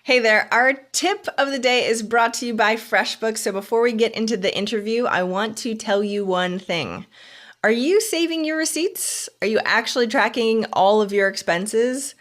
Hey there, our tip of the day is brought to you by FreshBooks. So before we get into the interview, I want to tell you one thing. Are you saving your receipts? Are you actually tracking all of your expenses?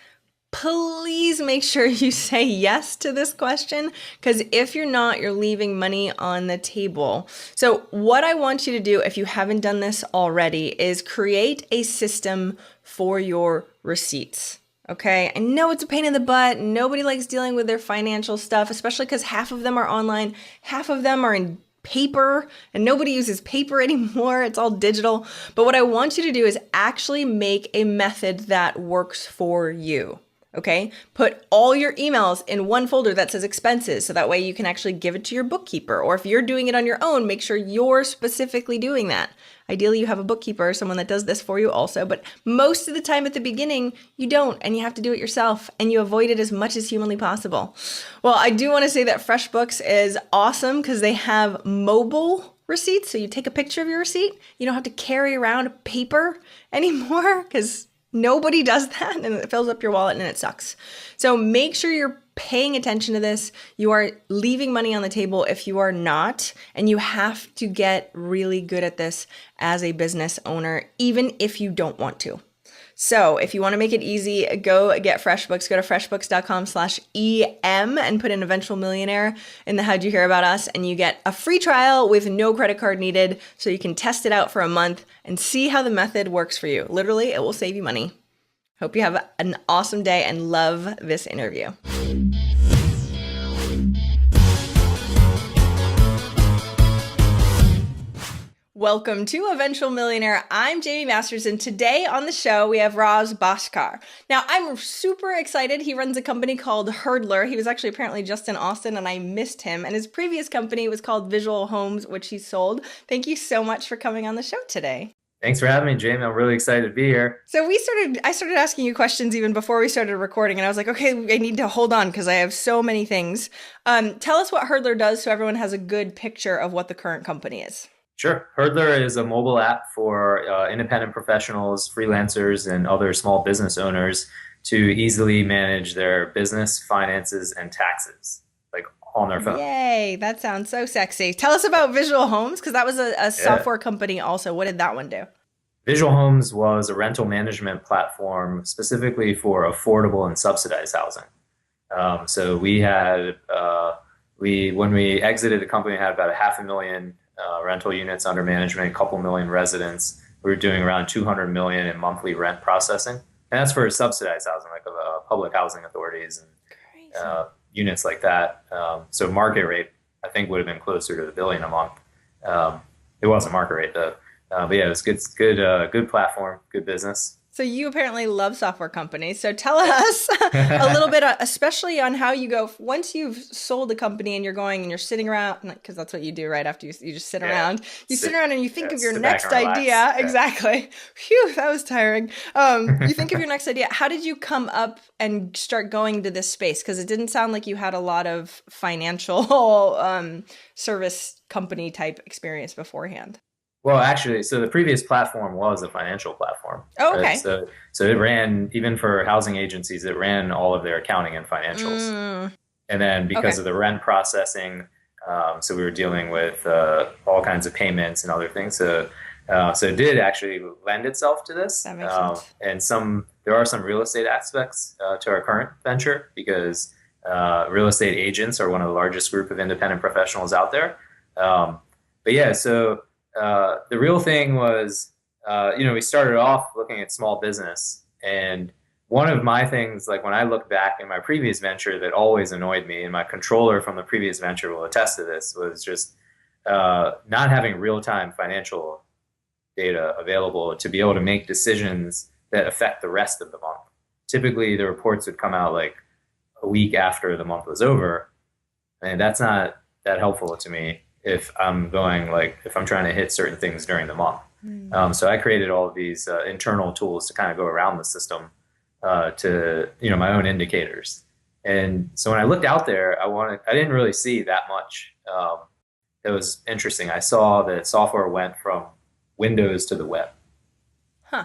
Please make sure you say yes to this question, because if you're not, you're leaving money on the table. So what I want you to do, if you haven't done this already, is create a system for your receipts. Okay, I know it's a pain in the butt. Nobody likes dealing with their financial stuff, especially because half of them are online, half of them are in paper, and nobody uses paper anymore. It's all digital. But what I want you to do is actually make a method that works for you. Okay, put all your emails in one folder that says expenses, so that way you can actually give it to your bookkeeper. Or if you're doing it on your own, make sure you're specifically doing that. Ideally, you have a bookkeeper or someone that does this for you also, but most of the time at the beginning, you don't, and you have to do it yourself, and you avoid it as much as humanly possible. Well, I do want to say that FreshBooks is awesome because they have mobile receipts, so you take a picture of your receipt. You don't have to carry around paper anymore because nobody does that, and it fills up your wallet and it sucks. So make sure you're paying attention to this. You are leaving money on the table if you are not, and you have to get really good at this as a business owner, even if you don't want to. So if you want to make it easy, go get FreshBooks. Go to freshbooks.com/EM and put in Eventual Millionaire in the How'd You Hear About Us, and you get a free trial with no credit card needed, so you can test it out for a month and see how the method works for you. Literally, it will save you money. Hope you have an awesome day and love this interview. Welcome to Eventual Millionaire. I'm Jamie Masters, and today on the show we have Raj Bhaskar. Now, I'm super excited. He runs a company called Hurdler. He was actually apparently just in Austin, and I missed him. And his previous company was called Visual Homes, which he sold. Thank you so much for coming on the show today. Thanks for having me, Jamie. I'm really excited to be here. So I started asking you questions even before we started recording, and I was like, okay, I need to hold on because I have so many things. Tell us what Hurdler does so everyone has a good picture of what the current company is. Sure. Hurdler is a mobile app for independent professionals, freelancers, and other small business owners to easily manage their business, finances, and taxes, like on their phone. Yay, that sounds so sexy. Tell us about Visual Homes, because that was a software company also. What did that one do? Visual Homes was a rental management platform specifically for affordable and subsidized housing. So we had, when we exited the company, we had about 500,000 rental units under management, a couple million residents. We were doing around 200 million in monthly rent processing. And that's for subsidized housing, like public housing authorities and units like that. So market rate, I think, would have been closer to $1 billion a month. It wasn't market rate though. But yeah, it was good platform, good business. So you apparently love software companies. So tell us a little bit, especially on how you go once you've sold a company and you're going and you're sitting around, because that's what you do right after you just sit around. You sit around and you think of your next idea. Yeah. Exactly. Phew, that was tiring. You think of your next idea. How did you come up and start going to this space? Because it didn't sound like you had a lot of financial service company type experience beforehand. Well, actually, so the previous platform was a financial platform. Oh, okay. Right? So it ran, even for housing agencies, it ran all of their accounting and financials. And then because of the rent processing, so we were dealing with all kinds of payments and other things. So it did actually lend itself to this. That makes sense. And there are some real estate aspects to our current venture, because real estate agents are one of the largest group of independent professionals out there. But yeah, so the real thing was, we started off looking at small business. And one of my things, like when I look back in my previous venture that always annoyed me, and my controller from the previous venture will attest to this, was just not having real-time financial data available to be able to make decisions that affect the rest of the month. Typically, the reports would come out like a week after the month was over, and that's not that helpful to me if I'm trying to hit certain things during the month. So I created all of these internal tools to kind of go around the system to, my own indicators. And so when I looked out there, I didn't really see that much. It was interesting. I saw that software went from Windows to the web. Huh.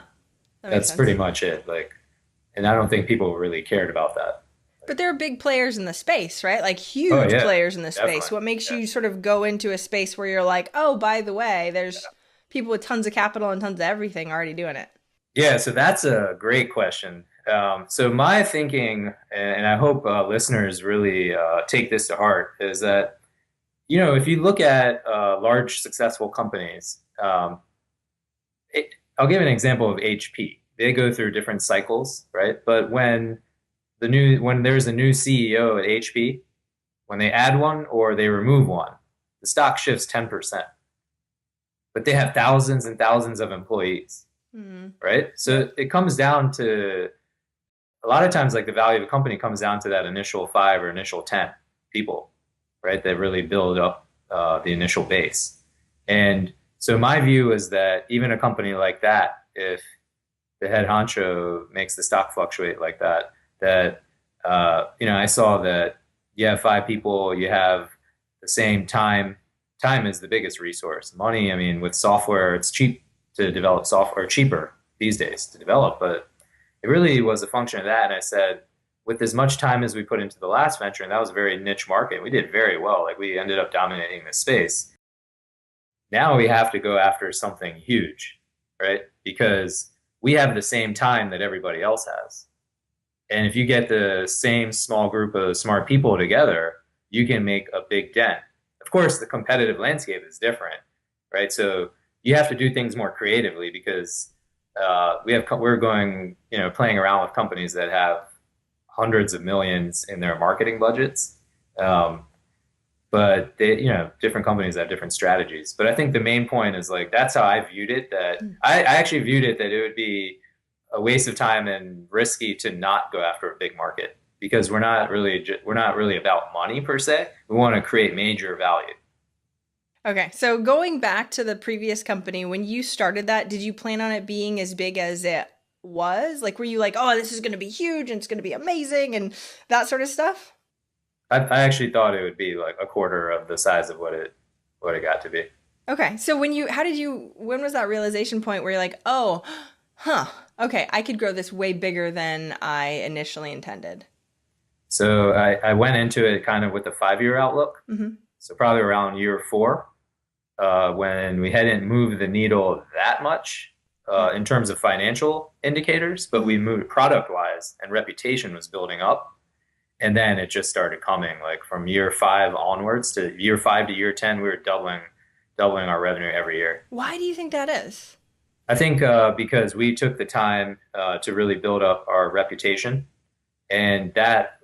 That's pretty much it. And I don't think people really cared about that. But there are big players in the space, right? Like Oh huge yeah, players in the space. definitely. What makes Yeah. you sort of go into a space where you're like, oh, by the way, there's people with tons of capital and tons of everything already doing it? Yeah, so that's a great question. So my thinking, and I hope listeners really take this to heart, is that if you look at large successful companies, I'll give an example of HP. They go through different cycles, right? But when there's a new CEO at HP, when they add one or they remove one, the stock shifts 10%. But they have thousands and thousands of employees, Hmm. right? So Yep. it comes down to a lot of times, like the value of a company comes down to that initial five or initial 10 people, right? That really build up the initial base. And so my view is that even a company like that, if the head honcho makes the stock fluctuate like that, I saw that you have five people, you have the same time. Time is the biggest resource. Money, I mean, with software, it's cheap to develop software, cheaper these days to develop, but it really was a function of that. And I said, with as much time as we put into the last venture, and that was a very niche market, we did very well. Like we ended up dominating the space. Now we have to go after something huge, right? Because we have the same time that everybody else has. And if you get the same small group of smart people together, you can make a big dent. Of course, the competitive landscape is different, right? So you have to do things more creatively because we're going, playing around with companies that have hundreds of millions in their marketing budgets. Um, but different companies have different strategies. But I think the main point is like that's how I viewed it. That I actually viewed it that it would be a waste of time and risky to not go after a big market because we're not really about money per se. We want to create major value. Okay, so going back to the previous company, when you started that, did you plan on it being as big as it was? Like, were you like, oh, this is going to be huge and it's going to be amazing and that sort of stuff? I actually thought it would be like a quarter of the size of what it got to be. Okay, so when was that realization point where you're like, oh, huh, okay, I could grow this way bigger than I initially intended? So I went into it kind of with a 5 year outlook. Hmm. So probably around year four, when we hadn't moved the needle that much Yeah. in terms of financial indicators, but we Hmm. moved product wise and reputation was building up. And then it just started coming like from year five onwards to year five to year 10, we were doubling our revenue every year. Why do you think that is? I think because we took the time to really build up our reputation, and that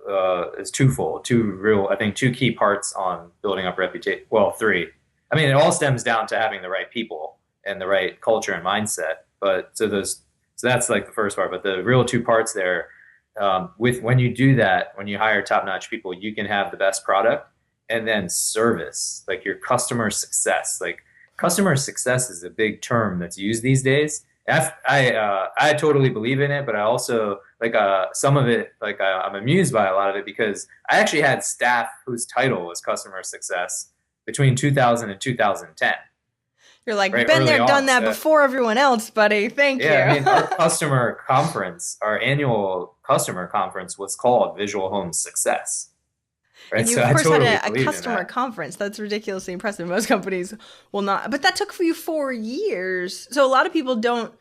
is twofold. I think, two key parts on building up reputation. Well, three. I mean, it all stems down to having the right people and the right culture and mindset. So that's like the first part. But the real two parts there, with when you do that, when you hire top-notch people, you can have the best product and then service, like your customer success. Like customer success is a big term that's used these days. I totally believe in it, but I also like some of it. Like I'm amused by a lot of it because I actually had staff whose title was customer success between 2000 and 2010, You're like, right been early there, done on. that So before everyone else, buddy. Thank yeah, I you. mean our customer conference, our annual customer conference was called Visual Home Success, right? And you, So of I course, had totally a believed in customer that. conference. That's ridiculously impressive. Most companies will not, but that took for you 4 years. So a lot of people don't,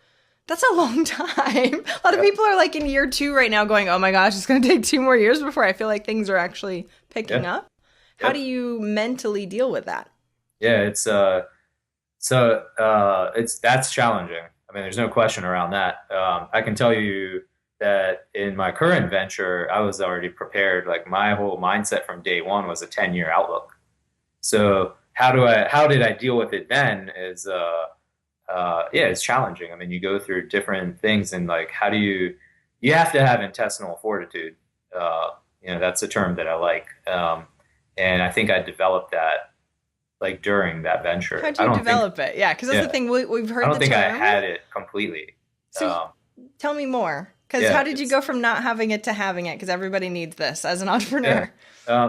that's a long time. A lot of Yep. people are like in year two right now going, oh my gosh, it's going to take 2 more years before I feel like things are actually picking Yep. up. How do Yep. you mentally deal with that? Yeah. It's that's challenging. I mean, there's no question around that. I can tell you that in my current venture, I was already prepared. Like my whole mindset from day one was a 10-year outlook. So how did I deal with it then is, yeah, it's challenging. I mean, you go through different things and like, you have to have intestinal fortitude. That's a term that I like. And I think I developed that like during that How venture. do you develop it? Yeah, because that's the Yeah, thing. We've I heard don't the think I term. had it completely. So Um, tell me more. Because how yeah, did you it's go from not having it to having it? Because everybody needs this as an yeah. entrepreneur.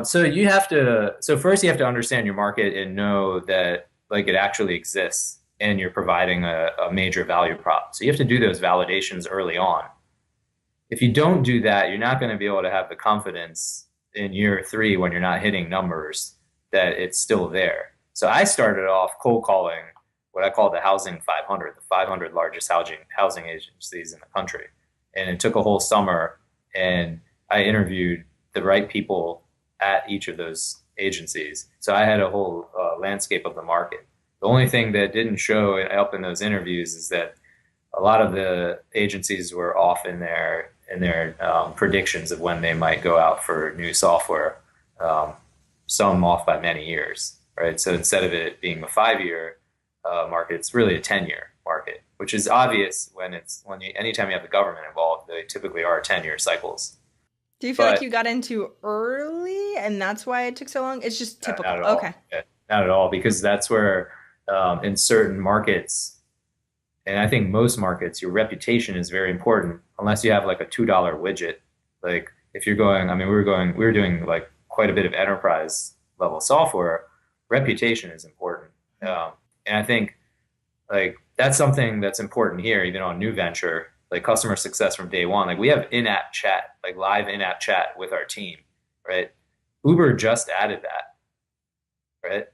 So first you have to understand your market and know that like it actually exists and you're providing a major value prop. So you have to do those validations early on. if you don't do that, you're not going to be able to have the confidence in year three when you're not hitting numbers that it's still there. So I started off cold calling what I call the Housing 500, the 500 largest housing agencies in the country. And it took a whole summer, and I interviewed the right people at each of those agencies. So I had a whole landscape of the market. The only thing that didn't show up in those interviews is that a lot of the agencies were off in their predictions of when they might go out for new software. Some off by many years, right? So instead of it being a 5 year market, it's really a 10-year market, which is obvious anytime you have the government involved, they typically are 10-year cycles. Do you feel like But you got into early and that's why it took so long? It's just typical. not at Okay. all. Yeah, not at all, because that's where in certain markets, and I think most markets, your reputation is very important. Unless you have like a $2 widget, like if you're going, I mean, we were doing like quite a bit of enterprise level software. Reputation is important, and I think like that's something that's important here, even on new venture, like customer success from day one. Like we have in-app chat, like live in-app chat with our team, right? Uber just added that, right?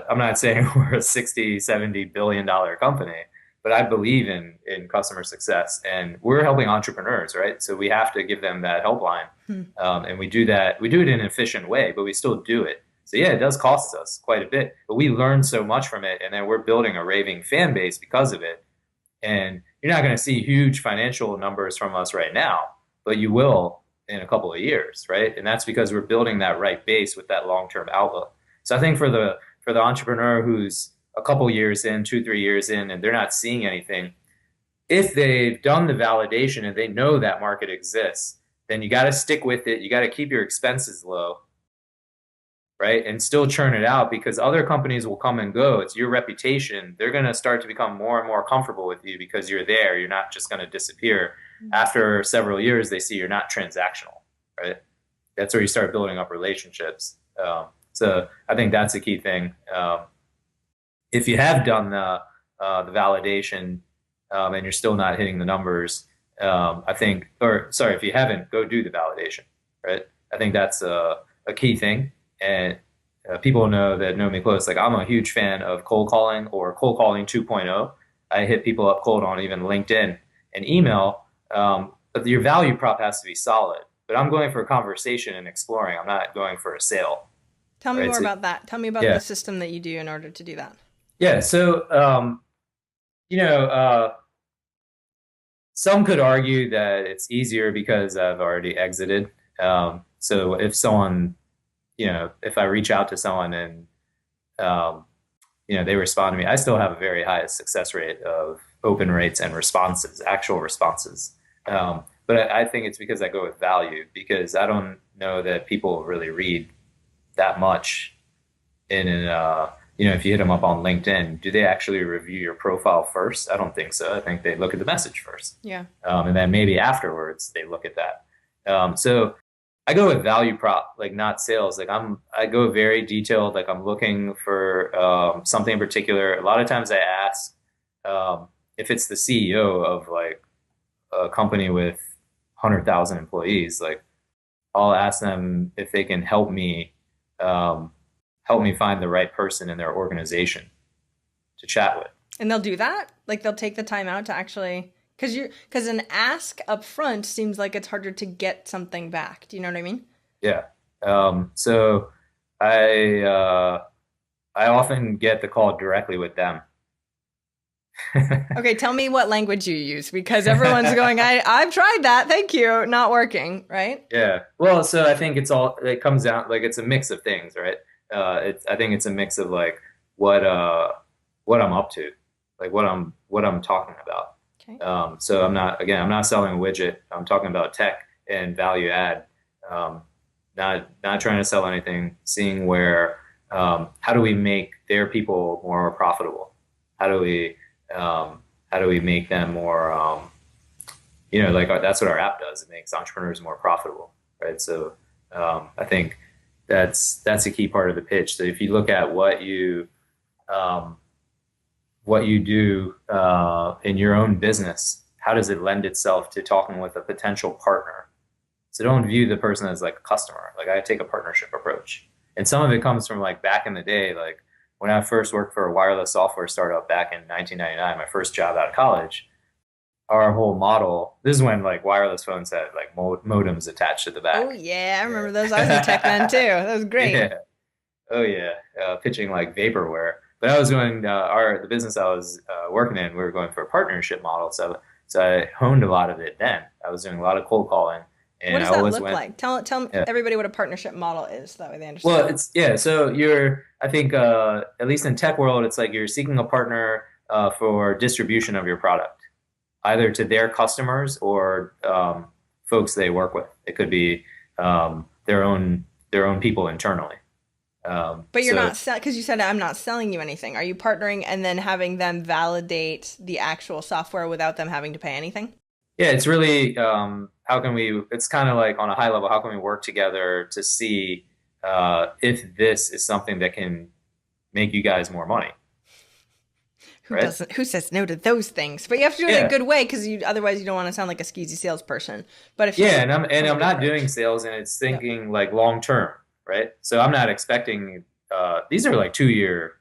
I'm not saying we're a 60, 70 billion dollar company, but I believe in customer success, and we're helping entrepreneurs, right? So we have to give them that helpline. Hmm. And we do that. We do it in an efficient way, but we still do it. So yeah, it does cost us quite a bit, but we learn so much from it. And then we're building a raving fan base because of it. And you're not going to see huge financial numbers from us right now, but you will in a couple of years, right? And that's because we're building that right base with that long-term outlook. So I think for the entrepreneur who's a couple years in, 2, 3 years in, and they're not seeing anything, if they've done the validation and they know that market exists, then you got to stick with it. You got to keep your expenses low, right? And still churn it out, because other companies will come and go. It's your reputation. They're going to start to become more and more comfortable with you because you're there. You're not just going to disappear. After several years, they see you're not transactional, right? That's where you start building up relationships. So I think that's a key thing. If you have done the validation and you're still not hitting the numbers, I think, or sorry, if you haven't, go do the validation, right? I think that's a key thing. And people know me close. Like I'm a huge fan of cold calling or cold calling 2.0. I hit people up cold on even LinkedIn and email, but your value prop has to be solid. But I'm going for a conversation and exploring. I'm not going for a sale. Tell me Right? more So, about that. Tell me about yeah. the system that you do in order to do that. Yeah. So, you know, some could argue that it's easier because I've already exited. So if someone, if I reach out to someone and, they respond to me, I still have a very high success rate of open rates and responses, actual responses. But I think it's because I go with value, because I don't know that people really read that much if you hit them up on LinkedIn, do they actually review your profile first? I don't think so. I think they look at the message first. Yeah. And then maybe afterwards they look at that. So I go with value prop, like not sales. Like I go very detailed. Like I'm looking for something in particular. A lot of times I ask if it's the CEO of like a company with 100,000 employees. Like I'll ask them if they can help me find the right person in their organization to chat with. And they'll do that? Like they'll take the time out to actually, because an ask up front seems like it's harder to get something back. Do you know what I mean? Yeah. So I often get the call directly with them. Okay, tell me what language you use, because everyone's going, I've tried that. Thank you. Not working, right? Yeah. Well, so I think it comes down, like it's a mix of things, right? I think it's a mix of like what I'm up to, like what I'm talking about. Okay. So I'm not selling a widget. I'm talking about tech and value add. Not trying to sell anything. Seeing where how do we make their people more profitable? How do we make them more? That's what our app does. It makes entrepreneurs more profitable, right? So I think that's a key part of the pitch. So if you look at what you do in your own business, how does it lend itself to talking with a potential partner? So don't view the person as like a customer. Like I take a partnership approach. And some of it comes from like back in the day, like when I first worked for a wireless software startup back in 1999, my first job out of college, our whole model, this is when like wireless phones had like modems attached to the Oh back. yeah, I remember those. I was a tech man too. Yeah. That was great. Yeah. Oh yeah. Pitching like vaporware. But I was going, the business I was working in, we were going for a partnership model. So I honed a lot of it then. I was doing a lot of cold calling What and I does that always look went, like? Tell yeah. everybody what a partnership model is, so that way they Well, understand. it's yeah. So I think, at least in tech world, it's like you're seeking a partner for distribution of your product, either to their customers or folks they work with. It could be their own people internally. But you're So not because you said I'm not selling you anything. Are you partnering and then having them validate the actual software without them having to pay anything? yeah, it's really how can we? It's kind of like on a high level, how can we work together to see if this is something that can make you guys more money, Who right? doesn't? Who says no to those things? But you have to do it in a Yeah, good way because you otherwise you don't want to sound like a skeezy salesperson. But if yeah, you and have a I'm good not doing approach, sales, and it's yep. thinking like long term, right? So I'm not expecting these are like 2 year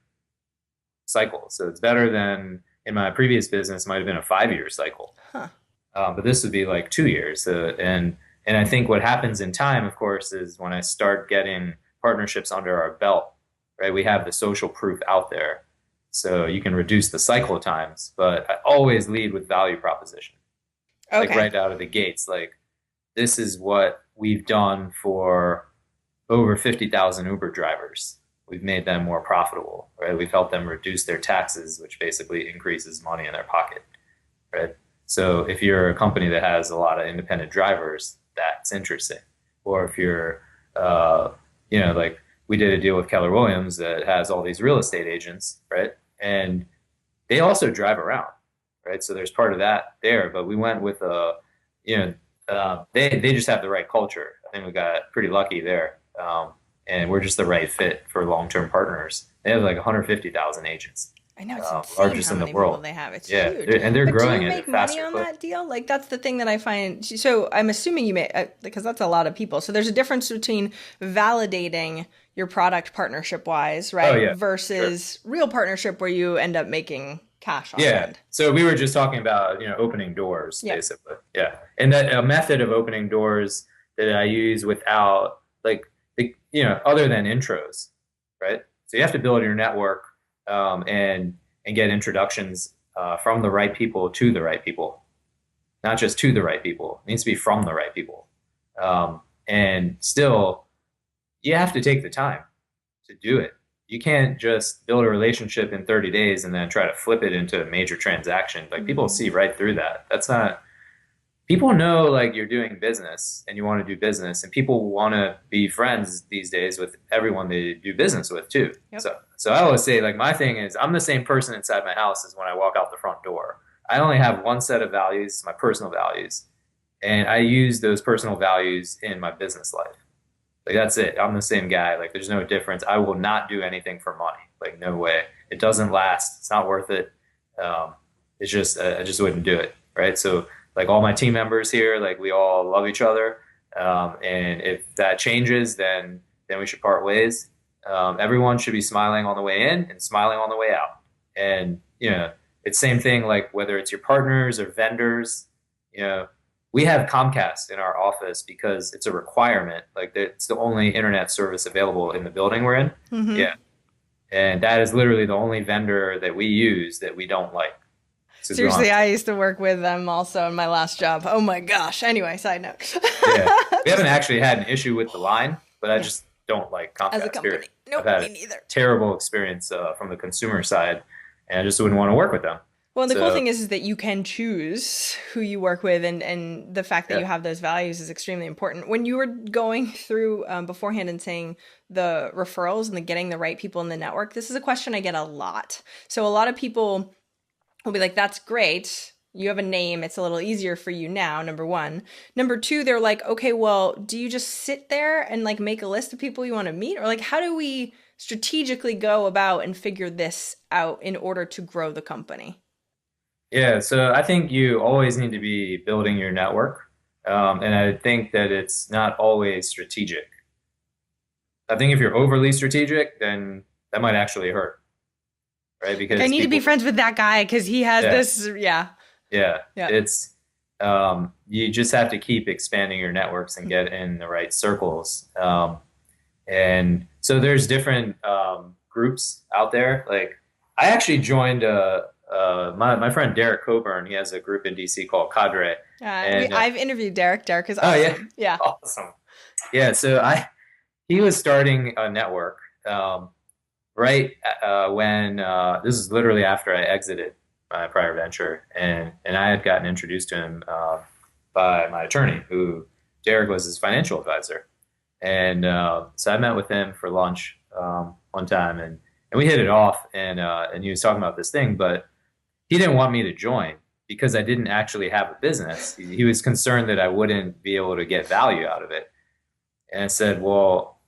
cycles, so it's better than in my previous business might have been a 5 year cycle, Huh. but this would be like 2 years. And I think what happens in time, of course, is when I start getting partnerships under our belt, right? We have the social proof out there, so you can reduce the cycle times, but I always lead with value proposition, like Okay. right out of the gates, like this is what we've done for over 50,000 Uber drivers. We've made them more profitable, right? We've helped them reduce their taxes, which basically increases money in their pocket, right? So if you're a company that has a lot of independent drivers, that's interesting. Or if you're, uh, like we did a deal with Keller Williams that has all these real estate agents, right? And they also drive around, right? So there's part of that there, but we went with you know, they just have the right culture. I think we got pretty lucky there, and we're just the right fit for long-term partners. They have like 150,000 agents, I know it's insane largest how in the many people world. they have. It's Yeah, huge. and they're But do growing you at a make money faster on clip. that deal? Like that's the thing that I find. So I'm assuming you make because that's a lot of people. So there's a difference between validating your product partnership wise, Oh right, yeah, sure. versus real partnership where you end up making cash on the Yeah. end. So we were just talking about, opening doors, Yep. basically. Yeah. And that a method of opening doors that I use without like other than intros, right? So you have to build your network, and get introductions from the right people to the right people, not just to the right people. It needs to be from the right people. And still, you have to take the time to do it. You can't just build a relationship in 30 days and then try to flip it into a major transaction. Like people Mm. see right through that. That's not, people know like you're doing business and you want to do business, and people want to be friends these days with everyone they do business with too. Yep. So I always say like my thing is I'm the same person inside my house as when I walk out the front door. I only have one set of values, my personal values, and I use those personal values in my business life. Like that's it. I'm the same guy. Like there's no difference. I will not do anything for money. Like no way. It doesn't last. It's not worth it. Um, it's just I just wouldn't do it. Right. So like all my team members here, like we all love each other. And if that changes, then we should part ways. Everyone should be smiling on the way in and smiling on the way out. And it's same thing. Like whether it's your partners or vendors, you know, we have Comcast in our office because it's a requirement. Like it's the only internet service available in the building we're in. Mm-hmm. Yeah. And that is literally the only vendor that we use that we don't like. Because we don't Seriously, have, I used to work with them also in my last job. Oh my gosh. Anyway, side note. yeah. We haven't Just actually had an issue with the line, but I yeah, just don't like as a Comcast, period. company. I've Nope, had me a neither. terrible experience from the consumer side, and I just wouldn't want to work with them. Well, and the cool So, thing is that you can choose who you work with, and the fact that yeah. you have those values is extremely important. When you were going through beforehand and saying the referrals and the getting the right people in the network, this is a question I get a lot. So a lot of people will be like, "That's great. You have a name. It's a little easier for you now." Number one. Number two, they're like, "Okay, well, do you just sit there and like make a list of people you want to meet, or like how do we strategically go about and figure this out in order to grow the company?" Yeah, so I think you always need to be building your network. And I think that it's not always strategic. I think if you're overly strategic, then that might actually hurt, right? Like, I Because need to be people, friends with that guy because he has yeah, this. Yeah. yeah, Yeah. it's you just have to keep expanding your networks and get in the right circles. And so there's different groups out there. Like I actually joined my friend Derek Coburn. He has a group in DC called Cadre, and I've interviewed Derek. Derek is oh yeah, awesome. Yeah. awesome. Yeah, so I he was starting a network um, right when this is literally after I exited my prior venture, and I had gotten introduced to him by my attorney, who Derek was his financial advisor. And so I met with him for lunch one time, and we hit it off. And he was talking about this thing, but he didn't want me to join because I didn't actually have a business. He was concerned that I wouldn't be able to get value out of it. And I said, well,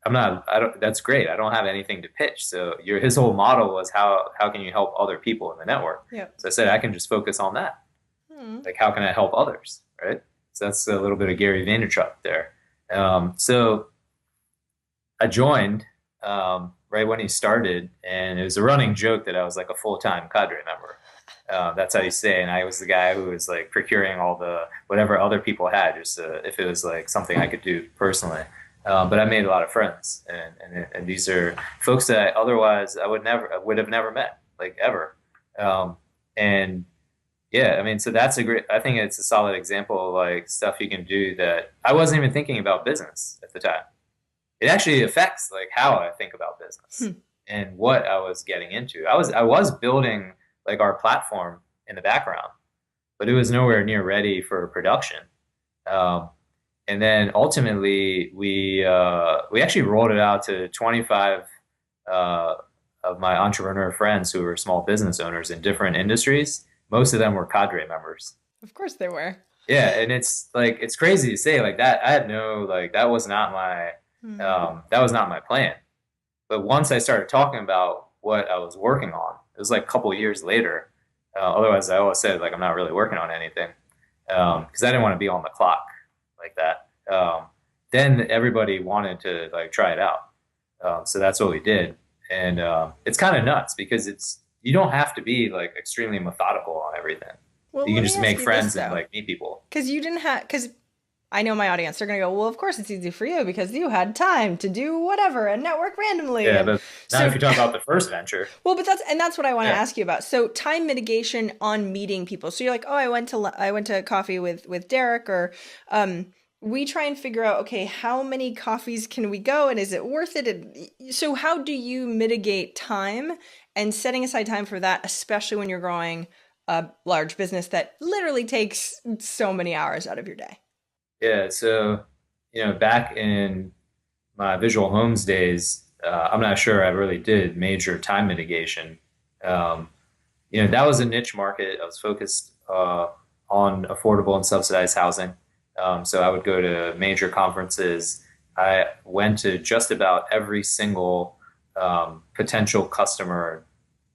I'm not. I don't. That's great. I don't have anything to pitch. So his whole model was how can you help other people in the network? Yep. So I said I can just focus on that. Hmm. Like how can I help others, right? So that's a little bit of Gary Vaynerchuk there. So I joined right when he started, and it was a running joke that I was like a full-time cadre member. That's how you say. And I was the guy who was like procuring all the whatever other people had, just if it was like something I could do personally. But I made a lot of friends, and these are folks that otherwise I would have never met, like ever. And yeah, I mean, so that's a great. I think it's a solid example of like stuff you can do that I wasn't even thinking about business at the time. It actually affects like how I think about business Hmm. and what I was getting into. I was building like our platform in the background, but it was nowhere near ready for production. Um, and then ultimately, we actually rolled it out to 25 uh, of my entrepreneur friends who were small business owners in different industries. Most of them were cadre members. Of course they were. Yeah, and it's like it's crazy to say like that. I had no like Hmm. that was not my plan. But once I started talking about what I was working on, it was like a couple of years later. Otherwise, I always said like I'm not really working on anything because I didn't want to be on the clock like that. Then everybody wanted to like try it out, so that's what we did, and it's kind of nuts because it's you don't have to be like extremely methodical on everything. Well, You can let me just ask make you this friends and though, like meet people. because you didn't have, because I know my audience, they're going to go, well, of course it's easy for you because you had time to do whatever and network randomly. Yeah, And but not if so, you talk about the first venture. well, but that's what I want to Yeah, ask you about. So time mitigation on meeting people. So you're like, oh, I went to coffee with Derek, or um, we try and figure out, okay, how many coffees can we go, and is it worth it? And so how do you mitigate time and setting aside time for that, especially when you're growing a large business that literally takes so many hours out of your day? yeah. So back in my visual homes days, I'm not sure I really did major time mitigation. Um, that was a niche market. I was focused on affordable and subsidized housing. So I would go to major conferences. I went to just about every single potential customer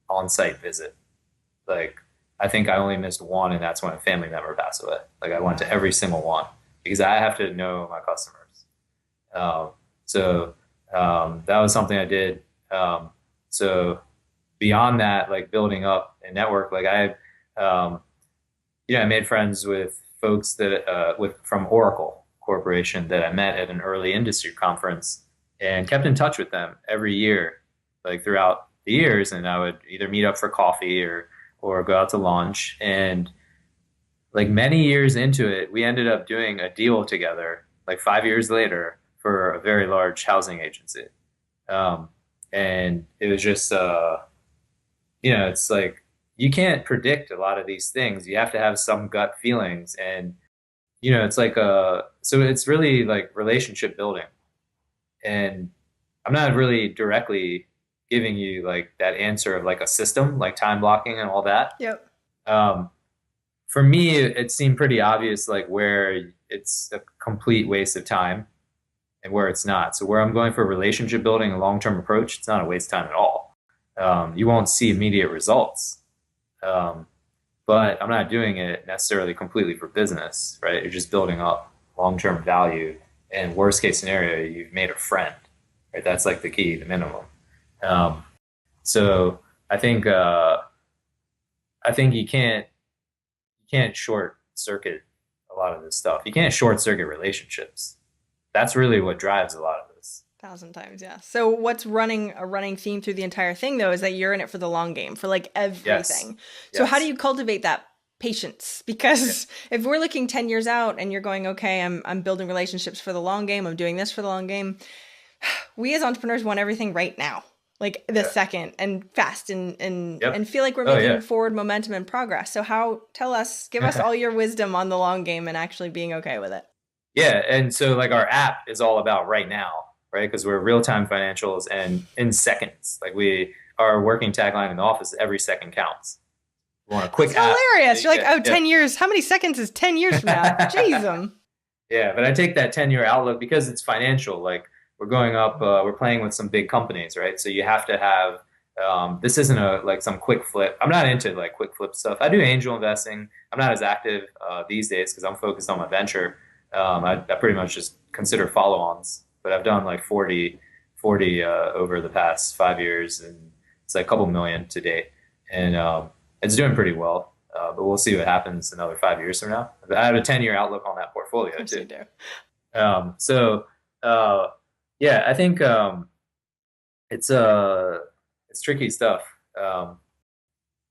on-site visit. Like, I think I only missed one, and that's when a family member passed away. Like, I went to Wow. every single one because I have to know my customers. Um, so that was something I did. So beyond that, like building up a network, like um, I made friends with folks that with from Oracle Corporation that I met at an early industry conference and kept in touch with them every year, like throughout the years. And I would either meet up for coffee or go out to lunch. And like many years into it, we ended up doing a deal together, like 5 years later, for a very large housing agency. Um, and it was just it's like you can't predict a lot of these things. You have to have some gut feelings, and it's like so it's really like relationship building. And I'm not really directly giving you like that answer of like a system, like time blocking and all that. Yep. Um, for me, it seemed pretty obvious, like where it's a complete waste of time and where it's not. So where I'm going for relationship building, a long-term approach, it's not a waste of time at all. You won't see immediate results. Um, but I'm not doing it necessarily completely for business, right? You're just building up long-term value. And worst case scenario, you've made a friend, right? That's like the key, the minimum. Um, so I think I think you can't short circuit a lot of this stuff. You can't short circuit relationships. That's really what drives a lot of this. Thousand times, yeah. So what's running a running theme through the entire thing though is that you're in it for the long game, for like Yes. everything. So how do Yes. you cultivate that patience? Yeah. Because if we're looking 10 years out and you're going, okay, I'm building relationships for the long game, I'm doing this for the long game. We as entrepreneurs want everything right now. Like the Yeah. second and fast Yep. and feel like we're Oh making yeah. forward momentum and progress. So how give us all your wisdom on the long game and actually being okay with it. Yeah. And so like our app is all about right now, right? Because we're real-time financials and in seconds. Like we our working tagline in the office, every second counts. We want a That's quick app. hilarious. You're like, Yeah. oh, Yeah. 10 years. How many seconds is 10 years from now? Jeez. Yeah, but I take that 10-year outlook because it's financial. Like we're going up, we're playing with some big companies, right? So you have to have this isn't a like some quick flip. I'm not into like quick flip stuff. I do angel investing. I'm not as active these days because I'm focused on my venture. I pretty much just consider follow-ons, but I've done like 40 over the past 5 years, and it's like a couple million to date, and it's doing pretty well. But we'll see what happens another 5 years from now. I have a 10-year outlook on that Of portfolio course you too. do. So uh, yeah, I think it's it's tricky stuff. Um,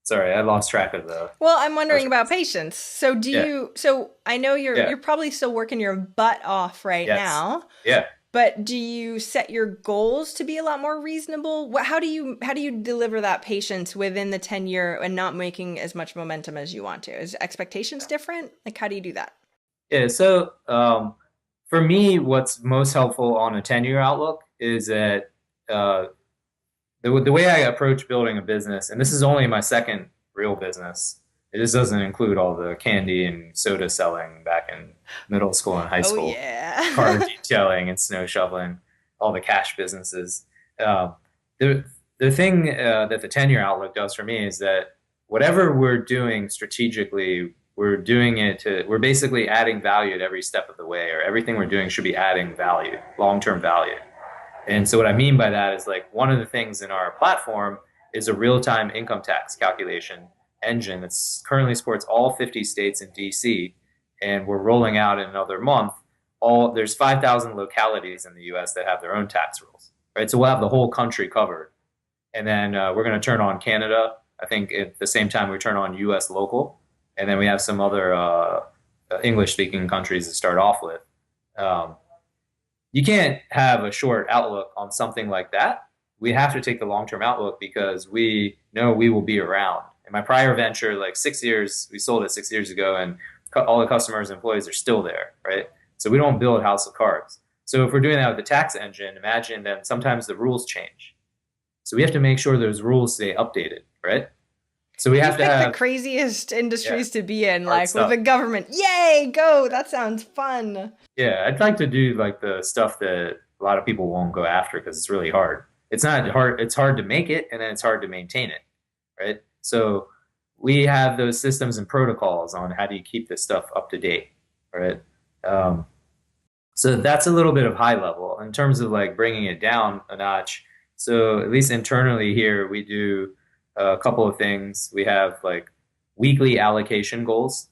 Sorry, I lost track of the Well, I'm wondering question. about patience. So Yeah, so I know yeah, you're probably still working your butt off right yes, now, yeah. but do you set your goals to be a lot more reasonable? How do you deliver that patience within the 10-year and not making as much momentum as you want to? Is expectations different? Like how do you do that? Yeah, so for me, what's most helpful on a 10-year outlook is that uh, the way I approach building a business, and this is only my second real business. It just doesn't include all the candy and soda selling back in middle school and high Oh school, car yeah. detailing and snow shoveling, all the cash businesses. Um, the the thing that the 10-year outlook does for me is that whatever we're doing strategically, we're basically adding value at every step of the way, or everything we're doing should be adding value, long-term value. And so what I mean by that is like one of the things in our platform is a real-time income tax calculation engine that's currently supports all 50 states and DC, and we're rolling out in another month. All there's 5,000 localities in the U.S. that have their own tax rules, right? So we'll have the whole country covered, and then we're going to turn on Canada. I think at the same time we turn on U.S. local, and then we have some other English-speaking countries to start off with. Um, you can't have a short outlook on something like that. We have to take the long term outlook because we know we will be around. In my prior venture, like 6 years, we sold it 6 years ago, and all the customers and employees are still there, right? So we don't build house of cards. So if we're doing that with the tax engine, imagine that sometimes the rules change. So we have to make sure those rules stay updated, right? So we You have to picked the have, craziest yeah, industries to be in, hard like with stuff. the government. Yay, go! That sounds fun. Yeah, I'd like to do like the stuff that a lot of people won't go after because it's really hard. It's not hard, it's hard to make it and then it's hard to maintain it, right? So we have those systems and protocols on how do you keep this stuff up to date, right? Um, so that's a little bit of high level in terms of like bringing it down a notch. So at least internally here, we do a couple of things. We have like weekly allocation goals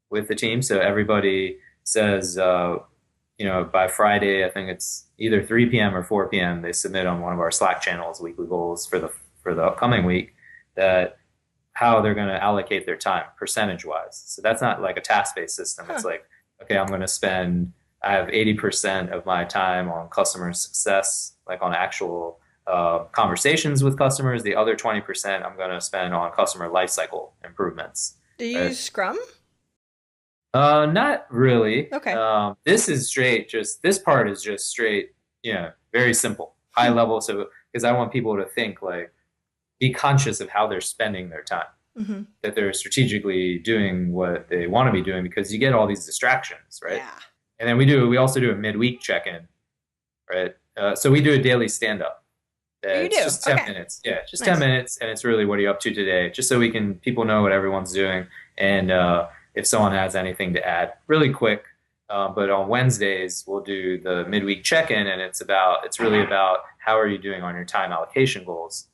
with the team. So everybody says, by Friday, I think it's either 3 p.m. or 4 p.m. They submit on one of our Slack channels weekly goals for the upcoming week that how they're going to allocate their time percentage wise. So that's not like a task based system. It's Huh. like, okay, I have 80% of my time on customer success, like on actual conversations with customers. The other 20% I'm going to spend on customer lifecycle improvements. Do you Right? use Scrum? Not really. Okay. This is straight, just this part is just straight, very simple, high level. So, because I want people to think like, be conscious of how they're spending their time, Hmm. that they're strategically doing what they want to be doing because you get all these distractions, right? Yeah. And then we also do a midweek check in, right? So we do a daily stand up. Oh, you It's do? just 10 Okay. minutes. Yeah, just 10 Nice. minutes. And it's really what are you up to today? Just so people know what everyone's doing. And if someone has anything to add, really quick. But on Wednesdays, we'll do the midweek check-in, and it's really about how are you doing on your time allocation goals?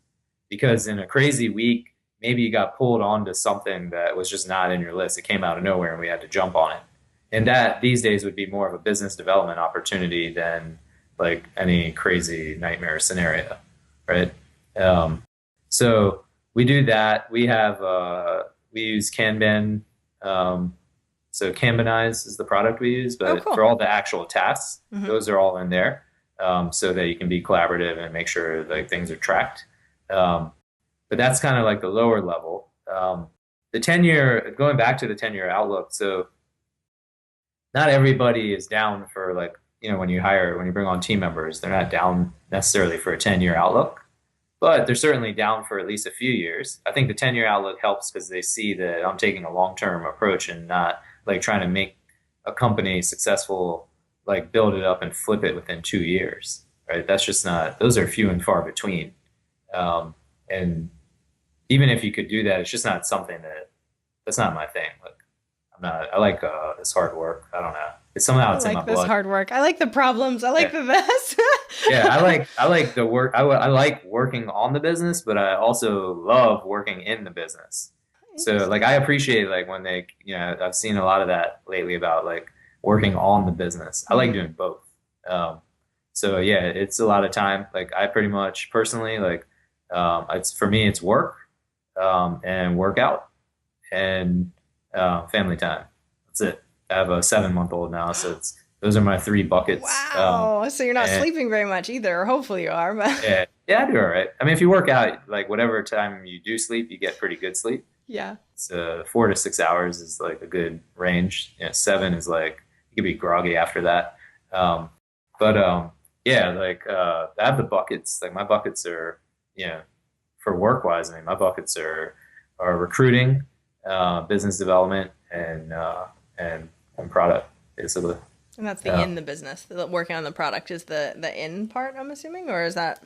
Because in a crazy week, maybe you got pulled onto something that was just not in your list. It came out of nowhere and we had to jump on it. And that these days would be more of a business development opportunity than like any crazy nightmare scenario, right? Um, so we do that. We use Kanban. Um, so Kanbanize is the product we use, Oh, but for cool. all the actual tasks, Hmm. those are all in there, so that you can be collaborative and make sure like things are tracked. Um, but that's kind of like the lower level. The 10-year, going back to the 10-year outlook. So not everybody is down for like, when you bring on team members, they're not down necessarily for a 10-year outlook, but they're certainly down for at least a few years. I think the 10-year outlook helps because they see that I'm taking a long-term approach and not like trying to make a company successful, like build it up and flip it within 2 years, right? That's just not, those are few and far between. And even if you could do that, it's just not something that's not my thing. Like I like this hard work. I don't know. I It's in my like this blood. hard work. I like the problems. I like Yeah. the this. Yeah, I like the work. I like working on the business, but I also love working in the business. So like Interesting. I appreciate like when I've seen a lot of that lately about like working on the business. I like Hmm. doing both. Um, so yeah, it's a lot of time. Like I pretty much personally like it's for me it's work and workout and family time. That's it. I have a 7-month old now, so those are my three buckets. Wow. So you're not And sleeping very much either, or hopefully you are, but yeah, yeah, I do all right. I mean, if you work out, like whatever time you do sleep, you get pretty good sleep. yeah. It's 4 to 6 hours is like a good range. 7 is like you could be groggy after that. Um, but yeah, like I have the buckets. Like my buckets are, you know, for work wise. I mean, my buckets are recruiting, business development, and and product basically. And that's the Uh, in the business. The working on the product is the in part, I'm assuming, or is that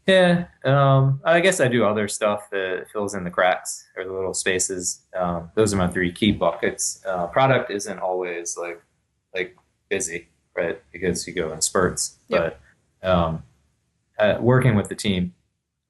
Yeah, I guess I do other stuff that fills in the cracks or the little spaces. Those are my three key buckets. Product isn't always like busy, right? Because you go in spurts. yep. But um, working with the team,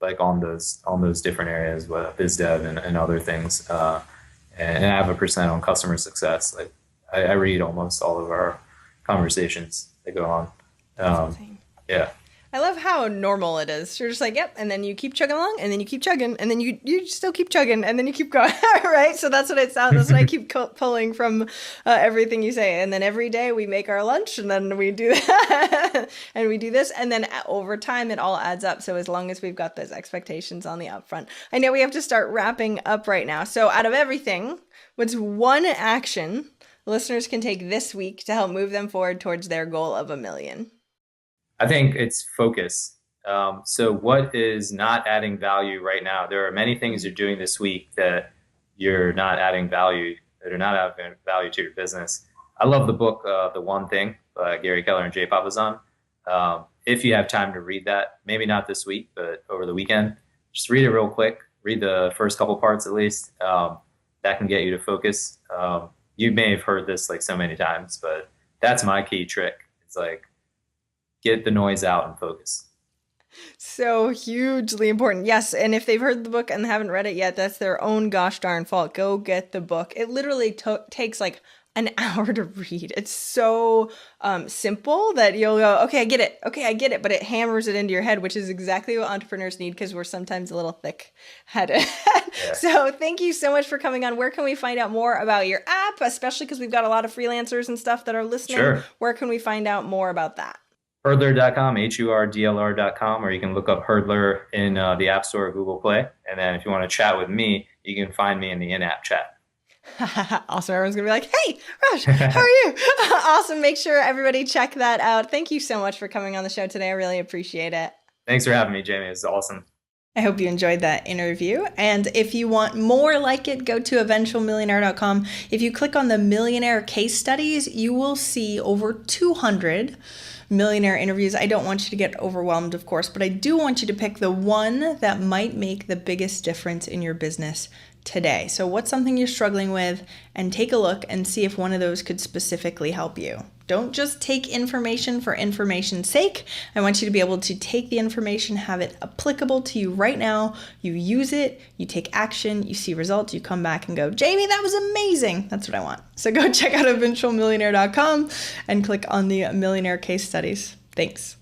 like on those different areas, biz dev and other things, and I have a percent on customer success. Like I read almost all of our conversations that go on. That's Um, insane. yeah, I love how normal it is. You're just like, yep, and then you keep chugging along, and then you keep chugging, and then you still keep chugging, and then you keep going, right? So that's what it sounds. That's what I keep pulling from everything you say. And then every day we make our lunch, and then we do that, and we do this, and then over time it all adds up. So as long as we've got those expectations on the upfront, I know we have to start wrapping up right now. So out of everything, what's one action listeners can take this week to help move them forward towards their goal of 1 million? I think it's focus. So what is not adding value right now? There are many things you're doing this week that you're not adding value, that are not adding value to your business. I love the book, The One Thing, by Gary Keller and Jay Papasan. If you have time to read that, maybe not this week, but over the weekend, just read it real quick. Read the first couple parts at least. That can get you to focus. You may have heard this like so many times, but that's my key trick. It's like, get the noise out and focus. So hugely important. Yes, and if they've heard the book and haven't read it yet, that's their own gosh darn fault. Go get the book. It literally takes like an hour to read. It's so simple that you'll go, okay, I get it. Okay, I get it. But it hammers it into your head, which is exactly what entrepreneurs need because we're sometimes a little thick headed. Yeah, So thank you so much for coming on. Where can we find out more about your app, especially because we've got a lot of freelancers and stuff that are listening? sure. Where can we find out more about that? Hurdler.com, HURDLR.com, or you can look up Hurdler in the App Store or Google Play. And then if you want to chat with me, you can find me in the in-app chat. Awesome. Everyone's going to be like, hey, Raj, how are you? Awesome. Make sure everybody check that out. Thank you so much for coming on the show today. I really appreciate it. Thanks for having me, Jamie. It's awesome. I hope you enjoyed that interview. And if you want more like it, go to eventualmillionaire.com. If you click on the millionaire case studies, you will see over 200 millionaire interviews. I don't want you to get overwhelmed, of course, but I do want you to pick the one that might make the biggest difference in your business today. So what's something you're struggling with, and take a look and see if one of those could specifically help you. Don't just take information for information's sake. I want you to be able to take the information, have it applicable to you right now. You use it, you take action, you see results, you come back and go, Jamie, that was amazing. That's what I want. So go check out eventualmillionaire.com and click on the millionaire case studies. Thanks.